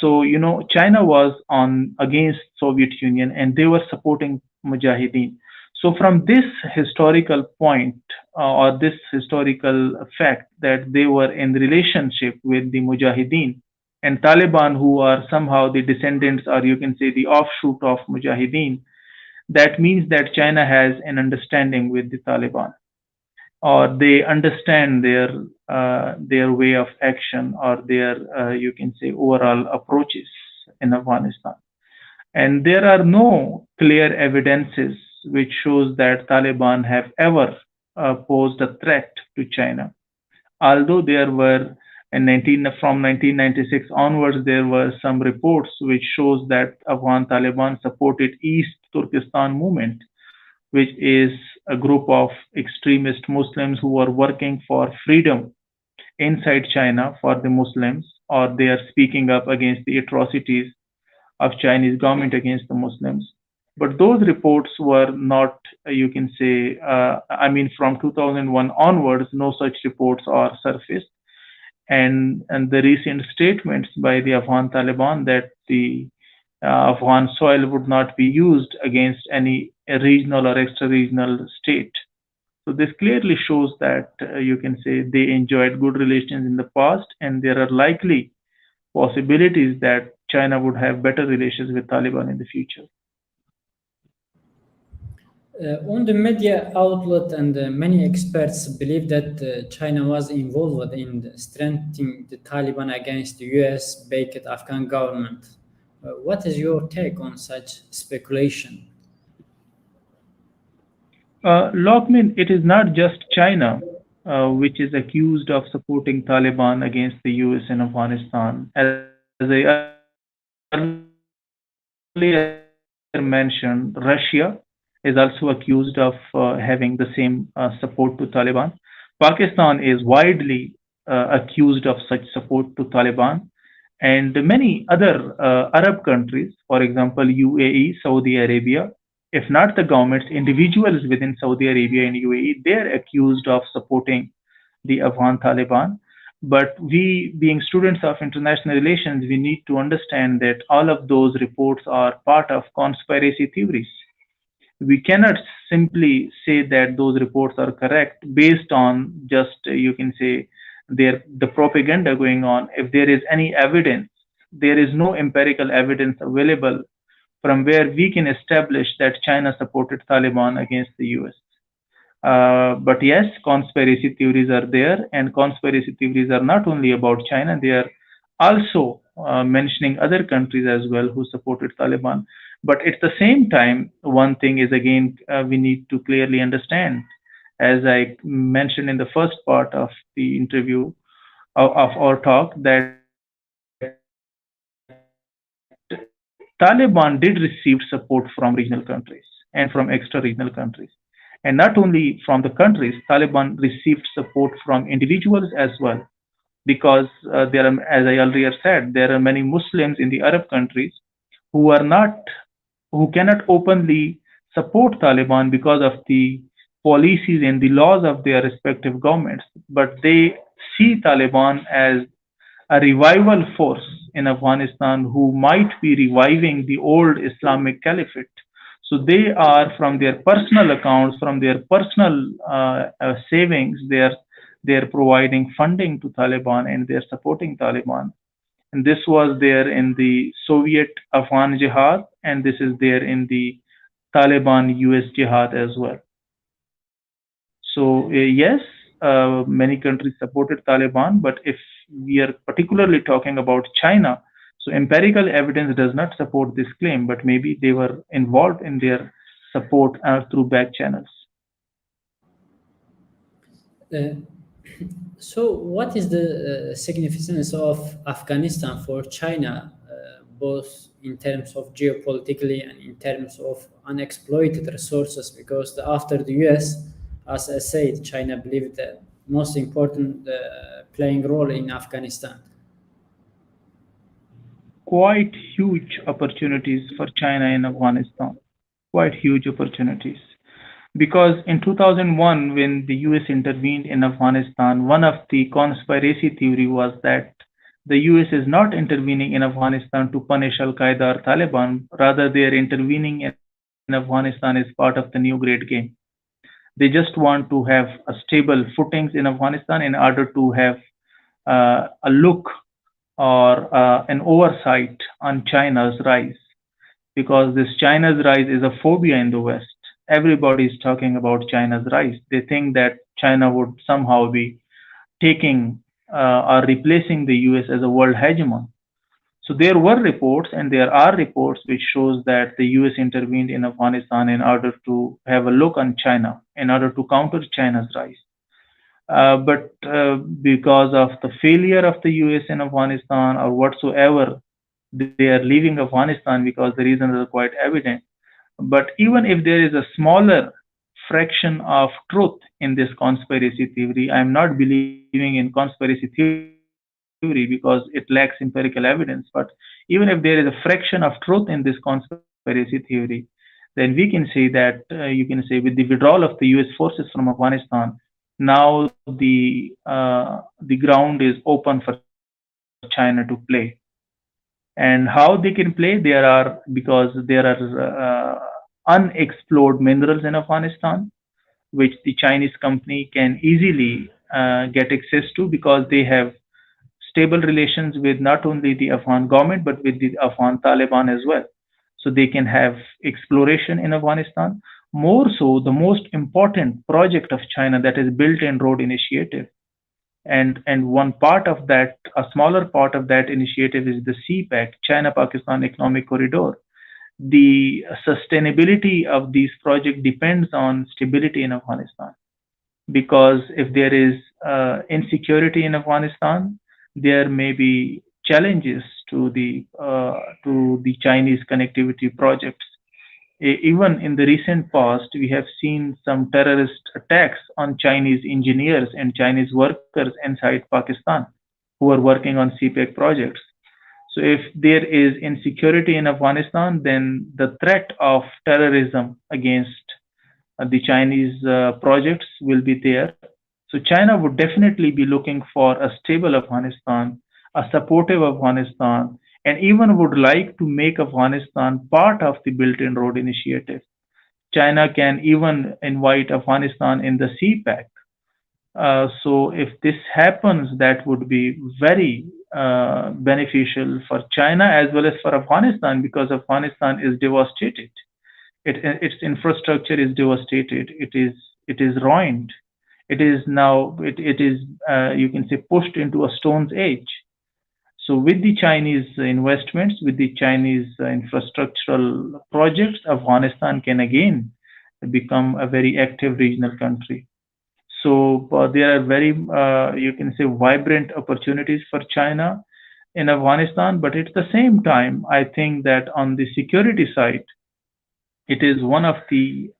So China was on against Soviet Union, and they were supporting Mujahideen. So from this historical point, or this historical fact, that they were in relationship with the Mujahideen and Taliban, who are somehow the descendants, or you can say the offshoot of Mujahideen, that means that China has an understanding with the Taliban, or they understand their way of action, or their you can say overall approaches in Afghanistan. And there are no clear evidences which shows that Taliban have ever posed a threat to China. Although there were from 1996 onwards, there were some reports which shows that Afghan Taliban supported East Turkestan movement, which is a group of extremist Muslims who are working for freedom inside China for the Muslims, or they are speaking up against the atrocities of Chinese government against the Muslims. But those reports were not, you can say, from 2001 onwards, no such reports are surfaced. And the recent statements by the Afghan Taliban that the Afghan soil would not be used against any regional or extra-regional state. So this clearly shows that you can say they enjoyed good relations in the past, and there are likely possibilities that China would have better relations with Taliban in the future. On the media outlet and many experts believe that China was involved in strengthening the Taliban against the US-backed Afghan government. What is your take on such speculation? Lokman, it is not just China which is accused of supporting Taliban against the US in Afghanistan. As I earlier mentioned, Russia is also accused of having the same support to Taliban. Pakistan is widely accused of such support to Taliban, and many other Arab countries, for example, UAE, Saudi Arabia, if not the governments, individuals within Saudi Arabia and UAE, they're accused of supporting the Afghan Taliban. But we, being students of international relations, we need to understand that all of those reports are part of conspiracy theories. We cannot simply say that those reports are correct based on just, you can say, the propaganda going on. If there is any evidence, there is no empirical evidence available from where we can establish that China supported Taliban against the US. But yes, conspiracy theories are there, and conspiracy theories are not only about China, they are also mentioning other countries as well who supported Taliban. But at the same time, one thing is again, we need to clearly understand, as I mentioned in the first part of the interview of our talk, that Taliban did receive support from regional countries and from extra-regional countries. And not only from the countries, Taliban received support from individuals as well, because there are, as I earlier said, there are many Muslims in the Arab countries who are not, who cannot openly support Taliban because of the policies and the laws of their respective governments, but they see Taliban as a revival force in Afghanistan who might be reviving the old Islamic Caliphate. So they are, from their personal accounts, from their personal savings, they're providing funding to Taliban and they're supporting Taliban. And this was there in the Soviet Afghan Jihad, and this is there in the Taliban US Jihad as well. So yes, many countries supported Taliban, but if we are particularly talking about China, so empirical evidence does not support this claim, but maybe they were involved in their support through back channels. So, what is the significance of Afghanistan for China, both in terms of geopolitically and in terms of unexploited resources? Because after the US, as I said, China believed the most important playing role in Afghanistan. quite huge opportunities for China in Afghanistan, quite huge opportunities. Because in 2001, when the US intervened in Afghanistan, one of the conspiracy theory was that the US is not intervening in Afghanistan to punish Al Qaeda or Taliban, rather, they are intervening in Afghanistan as part of the new great game. They just want to have a stable footings in Afghanistan in order to have a look or an oversight on China's rise, because this China's rise is a phobia in the West. Everybody is talking about China's rise. They think that China would somehow be taking or replacing the US as a world hegemon. So there were reports and there are reports which shows that the US intervened in Afghanistan in order to have a look on China, in order to counter China's rise. But because of the failure of the US in Afghanistan or whatsoever, they are leaving Afghanistan because the reasons are quite evident. But even if there is a smaller fraction of truth in this conspiracy theory, I'm not believing in conspiracy theory because it lacks empirical evidence. But even if there is a fraction of truth in this conspiracy theory, then we can say that you can say with the withdrawal of the US forces from Afghanistan, now the ground is open for China to play. And how they can play? Because there are unexplored minerals in Afghanistan, which the Chinese company can easily get access to, because they have stable relations with not only the Afghan government but with the Afghan Taliban as well. So they can have exploration in Afghanistan. More so, the most important project of China, that is Belt and Road Initiative, and one part of that, a smaller part of that initiative, is the CPEC, China-Pakistan Economic Corridor. The sustainability of these projects depends on stability in Afghanistan, because if there is insecurity in Afghanistan, there may be challenges to the Chinese connectivity projects. Even in the recent past, we have seen some terrorist attacks on Chinese engineers and Chinese workers inside Pakistan who are working on CPEC projects. So if there is insecurity in Afghanistan, then the threat of terrorism against the Chinese projects will be there. So China would definitely be looking for a stable Afghanistan, a supportive Afghanistan, and even would like to make Afghanistan part of the Belt and Road Initiative. China can even invite Afghanistan in the CPEC. So if this happens, that would be very beneficial for China as well as for Afghanistan, because Afghanistan is devastated. Its infrastructure is devastated. It is ruined. It is now it is you can say pushed into a stone's age. So with the Chinese investments, with the Chinese infrastructural projects, Afghanistan can again become a very active regional country. So there are very, you can say, vibrant opportunities for China in Afghanistan. But at the same time, I think that on the security side, it is one of the,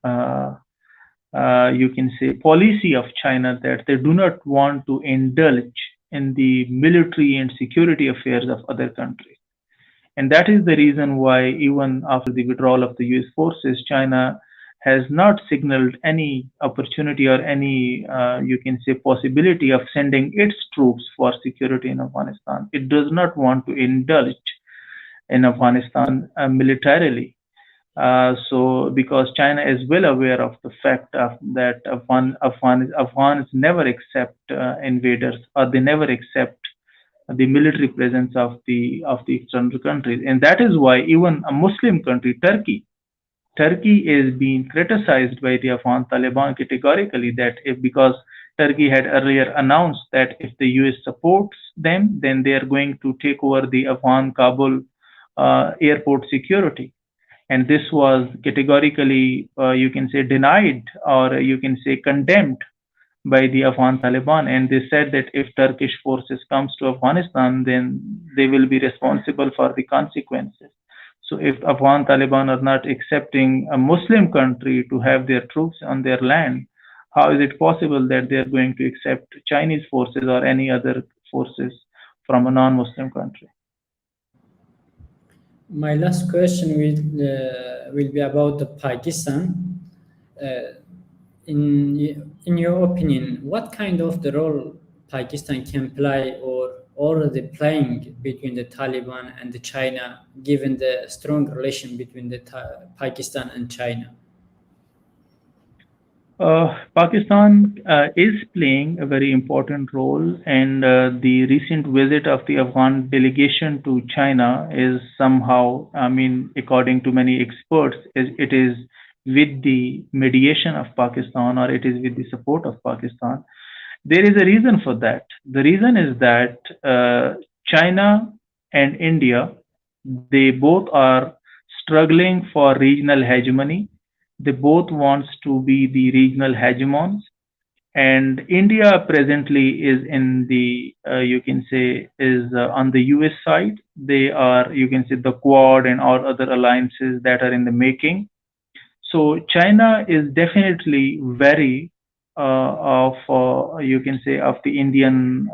you can say, policy of China that they do not want to indulge in the military and security affairs of other countries. And that is the reason why, even after the withdrawal of the US forces, China has not signaled any opportunity or any, you can say, possibility of sending its troops for security in Afghanistan. It does not want to indulge in Afghanistan militarily. So, because China is well aware of the fact of that Afghans never accept invaders, or they never accept the military presence of the external countries, and that is why even a Muslim country, Turkey is being criticized by the Afghan Taliban categorically, that if, because Turkey had earlier announced that if the US supports them, then they are going to take over the Afghan Kabul airport security. And this was categorically, you can say, denied, or you can say condemned by the Afghan Taliban. And they said that if Turkish forces comes to Afghanistan, then they will be responsible for the consequences. So if Afghan Taliban are not accepting a Muslim country to have their troops on their land, how is it possible that they are going to accept Chinese forces or any other forces from a non-Muslim country? My last question will be about the Pakistan. In your opinion, what kind of the role Pakistan can play or already playing between the Taliban and the China, given the strong relation between the Pakistan and China? Pakistan is playing a very important role, and the recent visit of the Afghan delegation to China is somehow, I mean, according to many experts, it is with the mediation of Pakistan, or it is with the support of Pakistan. There is a reason for that. The reason is that China and India, they both are struggling for regional hegemony. They both wants to be the regional hegemons, and India presently is in the you can say is on the US side. They are, you can say, the Quad and all other alliances that are in the making. So China is definitely very of you can say of the Indian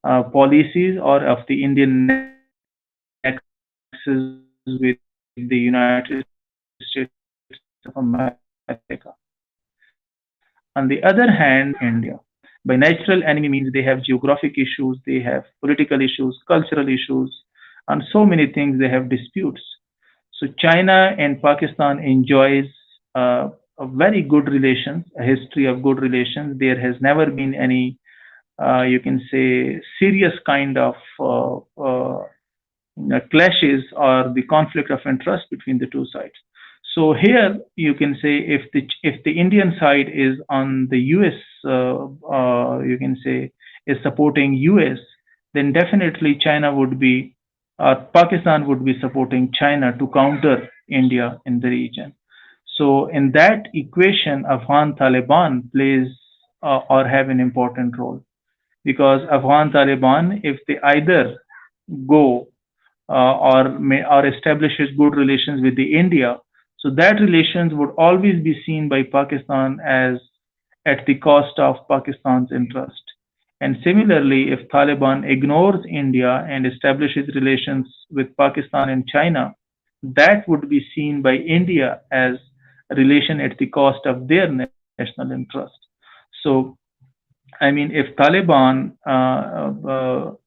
policies, or of the Indian nexus with the United States of America. On the other hand, India, by natural enemy means they have geographic issues, they have political issues, cultural issues, and so many things. They have disputes. So China and Pakistan enjoys a very good relations, a history of good relations. There has never been any, you can say, serious kind of clashes or the conflict of interest between the two sides. So here you can say if the Indian side is on the US, you can say is supporting US, then definitely China would be, Pakistan would be supporting China to counter India in the region. So in that equation, Afghan Taliban plays or have an important role, because Afghan Taliban, if they either go or establishes good relations with the India, so that relations would always be seen by Pakistan as at the cost of Pakistan's interest. And similarly, if Taliban ignores India and establishes relations with Pakistan and China, that would be seen by India as a relation at the cost of their national interest. So I mean, if Taliban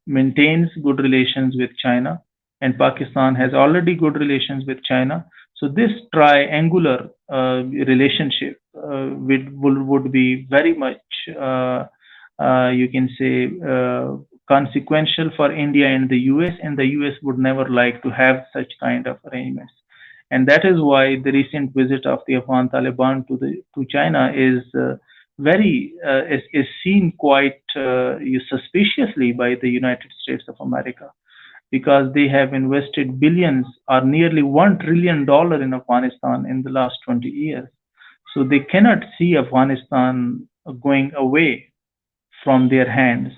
maintains good relations with China, and Pakistan has already good relations with China, so this triangular relationship would be very much, you can say, consequential for India and the US would never like to have such kind of arrangements. And that is why the recent visit of the Afghan Taliban to China is seen quite suspiciously by the United States of America, because they have invested billions or nearly $1 trillion in Afghanistan in the last 20 years. So they cannot see Afghanistan going away from their hands.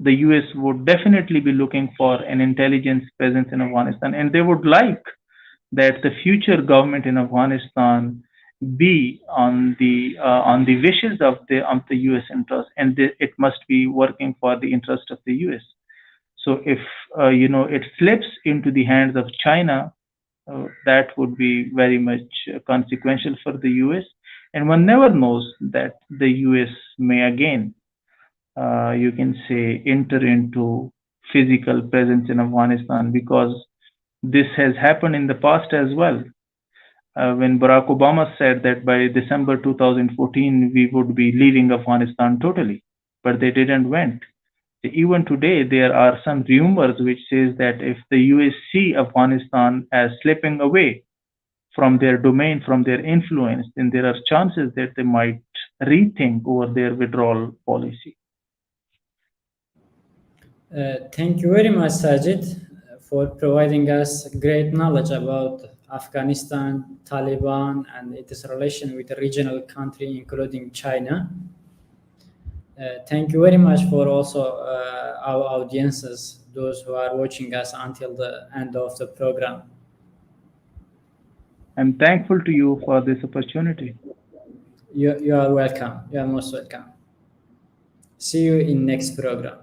The US would definitely be looking for an intelligence presence in Afghanistan, and they would like that the future government in Afghanistan be on the wishes of the U.S. interest, and it must be working for the interest of the U.S. So if it slips into the hands of China, that would be very much consequential for the U.S. And one never knows that the U.S. may again, you can say, enter into physical presence in Afghanistan, because this has happened in the past as well. When Barack Obama said that by December 2014 we would be leaving Afghanistan totally, but they didn't went. Even today there are some rumors which says that if the US see Afghanistan as slipping away from their domain, from their influence, then there are chances that they might rethink over their withdrawal policy. Thank you very much, Sajid, for providing us great knowledge about Afghanistan, Taliban, and its relation with the regional country, including China. Thank you very much for also our audiences, those who are watching us until the end of the program. I'm thankful to you for this opportunity. You are welcome. You are most welcome. See you in next program.